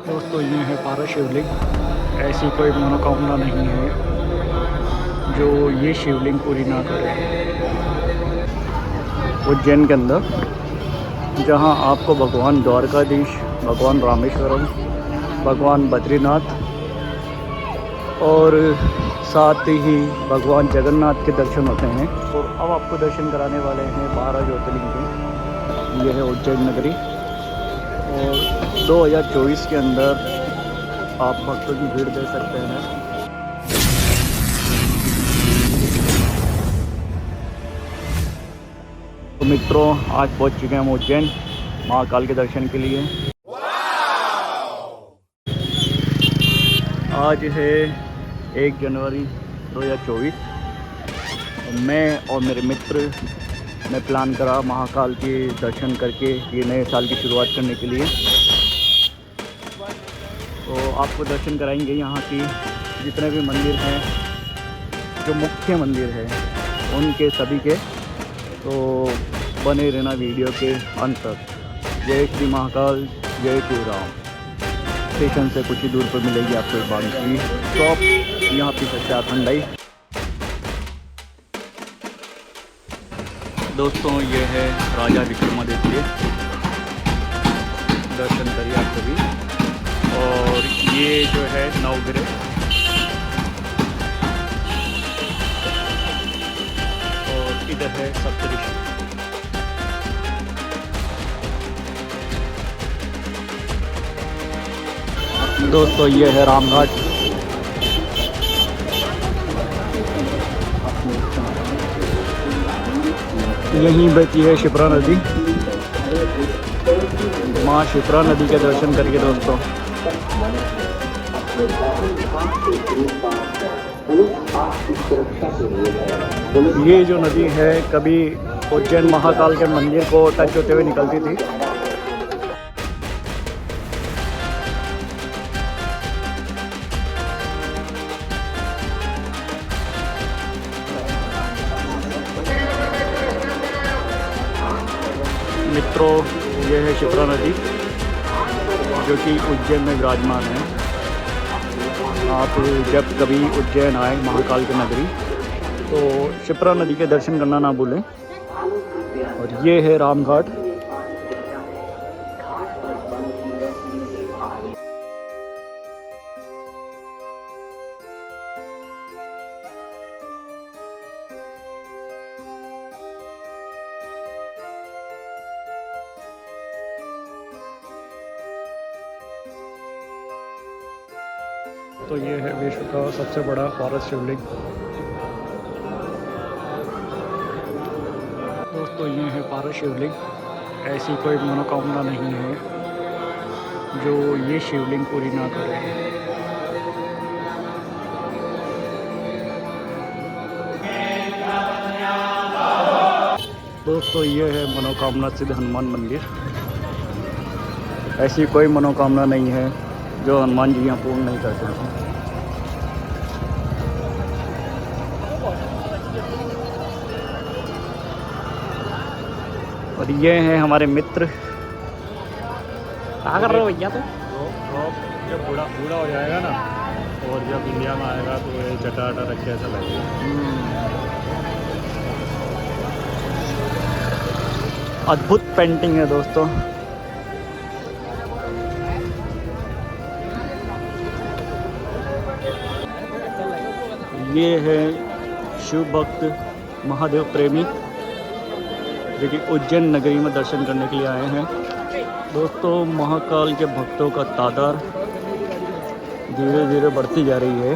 दोस्तों ये है पारा शिवलिंग। ऐसी कोई मनोकामना नहीं है जो ये शिवलिंग पूरी ना करे। उज्जैन के अंदर जहां आपको भगवान द्वारकाधीश, भगवान रामेश्वरम, भगवान बद्रीनाथ और साथ ही भगवान जगन्नाथ के दर्शन होते हैं। तो अब आपको दर्शन कराने वाले हैं 12 ज्योतिर्लिंग के। यह है उज्जैन नगरी और 2024 के अंदर आप भक्तों की भीड़ देख सकते हैं। तो मित्रों, आज पहुंच चुके हैं हम उज्जैन महाकाल के दर्शन के लिए। आज है 1 जनवरी 2024। मैं और मेरे मित्र ने प्लान करा महाकाल के दर्शन करके ये नए साल की शुरुआत करने के लिए। तो आपको दर्शन कराएंगे यहाँ की जितने भी मंदिर हैं, जो मुख्य मंदिर हैं उनके सभी के। तो बने रहना वीडियो के अंत तक। जय श्री महाकाल, जय श्री राम। स्टेशन से कुछ ही दूर पर मिलेगी आपको एक बांकी शॉप। यहाँ पी सकते हैं ठंडाई। दोस्तों ये है राजा विक्रमादित्य, दर्शन करिए आप सभी। और ये जो है नवग्रह और इधर है सप्तऋषि। दोस्तों ये है रामघाट। यहीं बहती है शिप्रा नदी। माँ शिप्रा नदी के दर्शन करके दोस्तों। ये जो नदी है कभी उज्जैन महाकाल के मंदिर को टच होते हुए निकलती थी। मित्रों ये है शिप्रा नदी जो कि उज्जैन में विराजमान है। आप जब कभी उज्जैन आए महाकाल की नगरी तो शिप्रा नदी के दर्शन करना ना भूलें। और ये है रामघाट। तो ये है विश्व का सबसे बड़ा पारस शिवलिंग। दोस्तों ये है पारस शिवलिंग। ऐसी कोई मनोकामना नहीं है जो ये शिवलिंग पूरी ना करे। दोस्तों ये है मनोकामना सिद्ध हनुमान मंदिर। ऐसी कोई मनोकामना नहीं है जो हनुमान जी यहाँ पूर्ण नहीं करते हैं। और ये हैं हमारे मित्र। क्या कर रहे हो भैया? तो जब बूढ़ा बूढ़ा हो जाएगा ना और जब इंडिया में आएगा तो ये जटा अटा रख के ऐसा लगेगा। अद्भुत पेंटिंग है दोस्तों। ये है शिव भक्त महादेव प्रेमी जो कि उज्जैन नगरी में दर्शन करने के लिए आए हैं। दोस्तों महाकाल के भक्तों का तादाद धीरे धीरे बढ़ती जा रही है।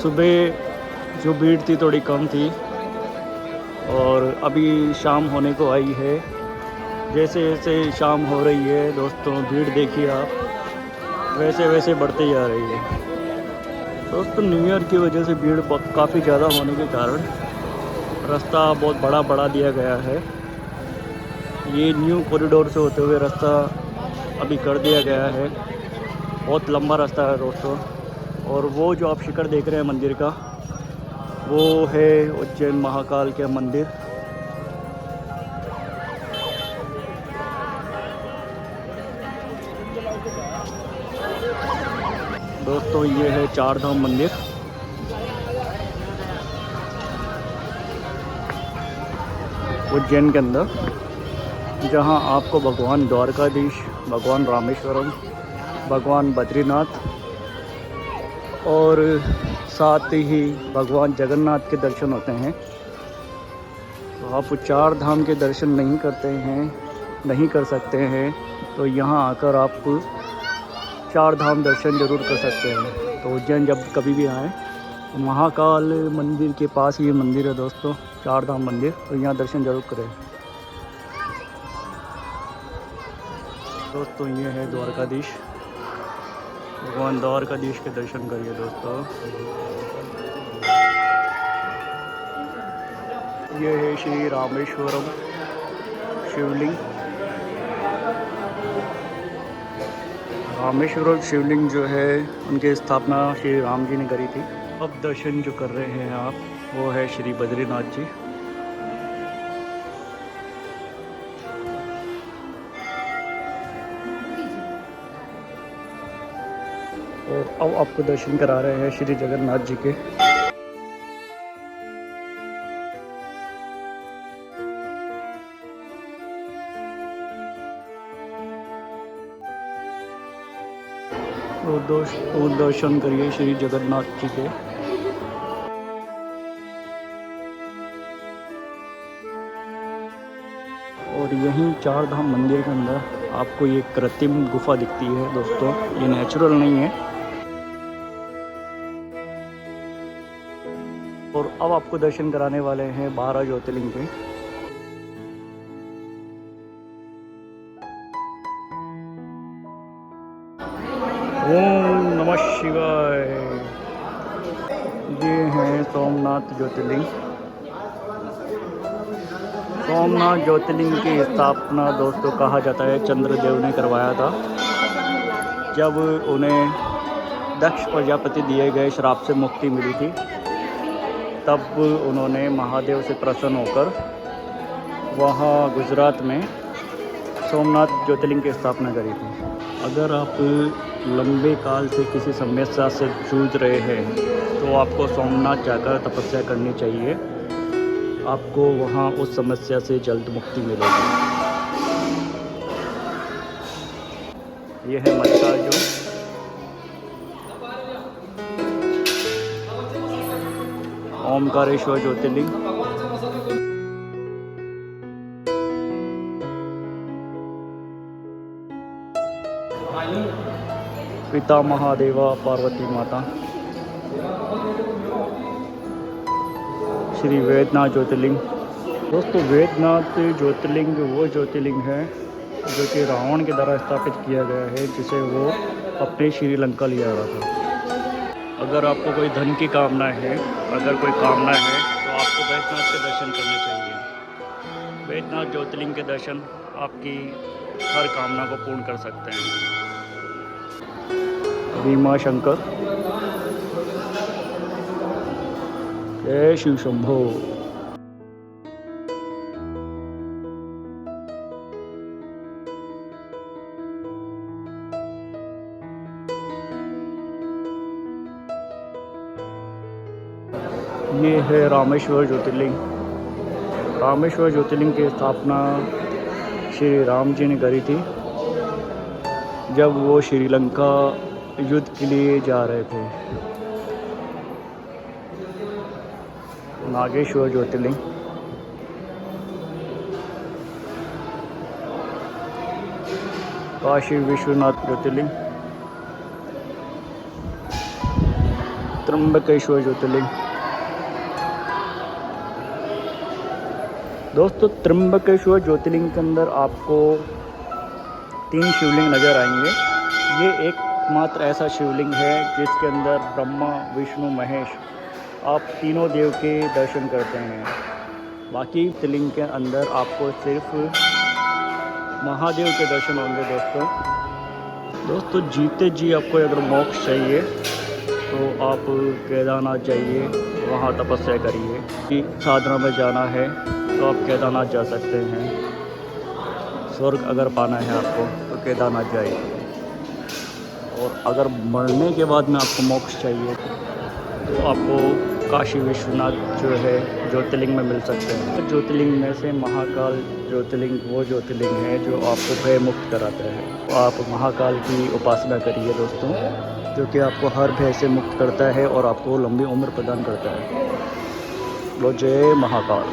सुबह जो भीड़ थी थोड़ी कम थी और अभी शाम होने को आई है। जैसे जैसे शाम हो रही है दोस्तों, भीड़ देखिए आप, वैसे वैसे बढ़ती जा रही है। दोस्तों न्यू ईयर की वजह से भीड़ काफ़ी ज़्यादा होने के कारण रास्ता बहुत बड़ा बढ़ा दिया गया है। ये न्यू कॉरिडोर से होते हुए रास्ता अभी कर दिया गया है। बहुत लंबा रास्ता है दोस्तों। और वो जो आप शिखर देख रहे हैं मंदिर का, वो है उज्जैन महाकाल के मंदिर। दोस्तों ये है चार धाम मंदिर। उज्जैन के अंदर, जहां आपको भगवान द्वारकाधीश, भगवान रामेश्वरम, भगवान बद्रीनाथ और साथ ही भगवान जगन्नाथ के दर्शन होते हैं। तो आप चार धाम के दर्शन नहीं कर सकते हैं तो यहाँ आकर आप चार धाम दर्शन ज़रूर कर सकते हैं। तो उज्जैन जब कभी भी आएँ, तो महाकाल मंदिर के पास ये मंदिर है दोस्तों, चार धाम मंदिर, तो यहाँ दर्शन ज़रूर करें। दोस्तों ये है द्वारकाधीश, भगवान द्वारकाधीश के दर्शन करिए दोस्तों। ये है श्री रामेश्वरम शिवलिंग। रामेश्वरम शिवलिंग जो है उनकी स्थापना श्री राम जी ने करी थी। अब दर्शन जो कर रहे हैं आप, वो है श्री बद्रीनाथ जी। और अब आपको दर्शन करा रहे हैं श्री जगन्नाथ जी के। तो दर्शन करिए श्री जगन्नाथ जी के। और यहीं चार धाम मंदिर के अंदर आपको ये कृत्रिम गुफा दिखती है दोस्तों, ये नेचुरल नहीं है। और अब आपको दर्शन कराने वाले हैं 12 ज्योतिर्लिंग के। ओम नमः शिवाय। ये हैं सोमनाथ ज्योतिर्लिंग। सोमनाथ ज्योतिर्लिंग की स्थापना दोस्तों कहा जाता है चंद्रदेव ने करवाया था। जब उन्हें दक्ष प्रजापति दिए गए श्राप से मुक्ति मिली थी, तब उन्होंने महादेव से प्रसन्न होकर वहाँ गुजरात में सोमनाथ ज्योतिर्लिंग की स्थापना करी थी। अगर आप लंबे काल से किसी समस्या से जूझ रहे हैं तो आपको सोमनाथ जाकर तपस्या करनी चाहिए, आपको वहाँ उस समस्या से जल्द मुक्ति मिलेगी। यह है मल्लिकार्जुन। ओमकारेश्वर ज्योतिर्लिंग। पिता महादेवा पार्वती माता। श्री वेदनाथ ज्योतिर्लिंग। दोस्तों वेदनाथ ज्योतिर्लिंग वो ज्योतिर्लिंग है जो कि रावण के द्वारा स्थापित किया गया है, जिसे वो अपने श्रीलंका ले आया था। अगर आपको कोई धन की कामना है, अगर कोई कामना है, तो आपको वेदनाथ के दर्शन करने चाहिए। वेदनाथ ज्योतिर्लिंग के दर्शन आपकी हर कामना को पूर्ण कर सकते हैं। भीमा शंकर। जय शिव शंभो। ये है रामेश्वर ज्योतिर्लिंग। रामेश्वर ज्योतिर्लिंग की स्थापना श्री राम जी ने करी थी, जब वो श्रीलंका युद्ध के लिए जा रहे थे। नागेश्वर ज्योतिर्लिंग। काशी विश्वनाथ ज्योतिर्लिंग। त्र्यंबकेश्वर ज्योतिर्लिंग। दोस्तों त्र्यंबकेश्वर ज्योतिर्लिंग के अंदर आपको 3 शिवलिंग नज़र आएंगे। ये एकमात्र ऐसा शिवलिंग है जिसके अंदर ब्रह्मा, विष्णु, महेश, आप तीनों देव के दर्शन करते हैं। बाकी शिवलिंग के अंदर आपको सिर्फ महादेव के दर्शन होंगे दोस्तों जीते जी आपको अगर मोक्ष चाहिए तो आप केदारनाथ जाइए, वहाँ तपस्या करिए। कि साधना में जाना है तो आप केदारनाथ जा सकते हैं। स्वर्ग अगर पाना है आपको तो केदारनाथ जाइए। और अगर मरने के बाद में आपको मोक्ष चाहिए तो आपको काशी विश्वनाथ जो है ज्योतिर्लिंग में मिल सकते हैं। ज्योतिर्लिंग में से महाकाल ज्योतिर्लिंग वो ज्योतिर्लिंग है जो आपको भय मुक्त कराता है। तो आप महाकाल की उपासना करिए दोस्तों, जो कि आपको हर भय से मुक्त करता है और आपको लंबी उम्र प्रदान करता है। वो जय महाकाल।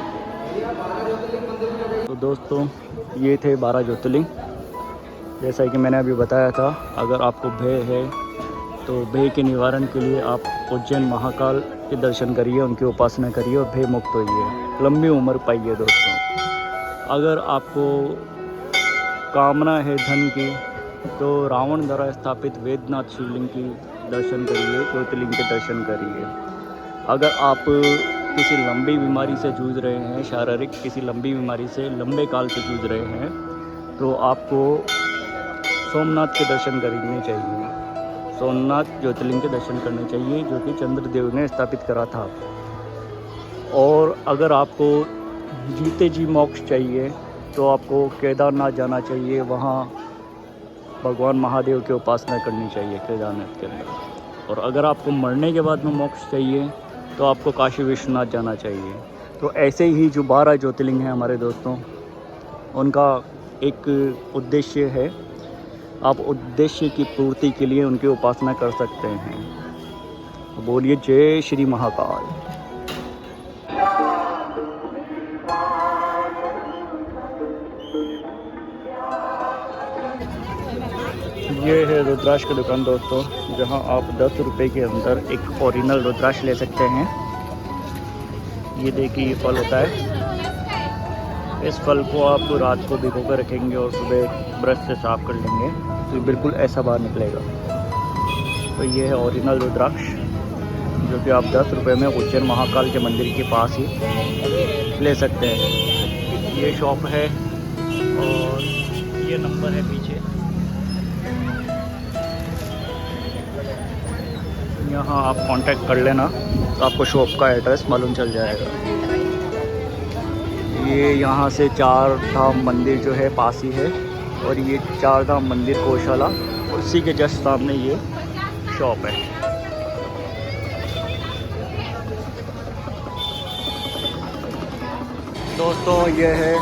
तो दोस्तों ये थे 12 ज्योतिर्लिंग। जैसा कि मैंने अभी बताया था, अगर आपको भय है तो भय के निवारण के लिए आप उज्जैन महाकाल के दर्शन करिए, उनकी उपासना करिए और भय मुक्त होइए, लंबी उम्र पाइए दोस्तों। अगर आपको कामना है धन की तो रावण द्वारा स्थापित वेदनाथ शिवलिंग की दर्शन करिए, ज्योतिर्लिंग के दर्शन करिए। अगर आप किसी लंबी बीमारी से जूझ रहे हैं, शारीरिक किसी लंबी बीमारी से लंबे काल से जूझ रहे हैं, तो आपको सोमनाथ के दर्शन करने चाहिए। सोमनाथ ज्योतिर्लिंग के दर्शन करने चाहिए, जो कि चंद्रदेव ने स्थापित करा था। और अगर आपको जीते जी मोक्ष चाहिए तो आपको केदारनाथ जाना चाहिए, वहाँ भगवान महादेव की उपासना करनी चाहिए केदारनाथ के अंदर। और अगर आपको मरने के बाद में मोक्ष चाहिए तो आपको काशी विश्वनाथ जाना चाहिए। तो ऐसे ही जो 12 ज्योतिर्लिंग हैं हमारे दोस्तों, उनका एक उद्देश्य है। आप उद्देश्य की पूर्ति के लिए उनकी उपासना कर सकते हैं। तो बोलिए जय श्री महाकाल। ये है रुद्राक्ष की दुकान दोस्तों, जहां आप 10 रुपये के अंदर एक ओरिजिनल रुद्राक्ष ले सकते हैं। ये देखिए ये फल होता है। इस फल को आप रात को भिगो कर रखेंगे और सुबह ब्रश से साफ कर लेंगे तो बिल्कुल ऐसा बाहर निकलेगा। तो ये है ओरिजिनल रुद्राक्ष, जो कि आप 10 रुपये में उज्जैन महाकाल के मंदिर के पास ही ले सकते हैं। ये शॉप है और ये नंबर है पीछे। यहाँ आप कांटेक्ट कर लेना तो आपको शॉप का एड्रेस मालूम चल जाएगा। ये यहाँ से 4 धाम मंदिर जो है पास ही है, और ये 4 धाम मंदिर गौशाला, उसी के जस्ट सामने ये शॉप है। दोस्तों ये है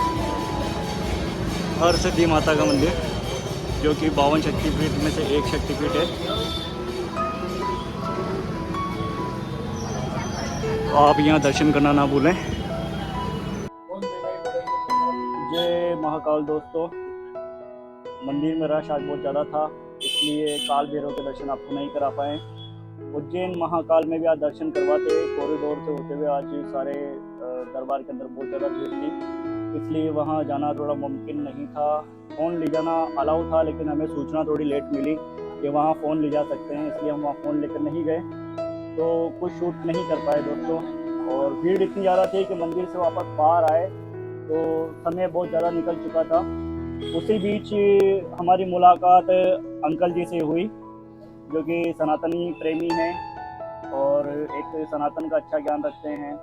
हर सिद्धि माता का मंदिर, जो कि 52 शक्तिपीठ में से एक शक्तिपीठ है। तो आप यहाँ दर्शन करना ना भूलें। जय महाकाल दोस्तों। मंदिर में रश आज बहुत ज़्यादा था, इसलिए काल भैरव के दर्शन आपको नहीं करा पाए। उज्जैन महाकाल में भी आज दर्शन करवाते, कॉरिडोर से होते हुए आज सारे दरबार के अंदर बहुत ज़्यादा भीड़ थी, इसलिए वहाँ जाना थोड़ा मुमकिन नहीं था। फ़ोन ले जाना अलाउ था, लेकिन हमें सूचना थोड़ी लेट मिली कि वहाँ फ़ोन ले जा सकते हैं, इसलिए हम वहाँ फ़ोन लेकर नहीं गए, तो कुछ शूट नहीं कर पाए दोस्तों। और भीड़ इतनी ज़्यादा थी कि मंदिर से वापस बाहर आए तो समय बहुत ज़्यादा निकल चुका था। उसी बीच हमारी मुलाकात अंकल जी से हुई, जो कि सनातनी प्रेमी हैं और एक सनातन का अच्छा ज्ञान रखते हैं।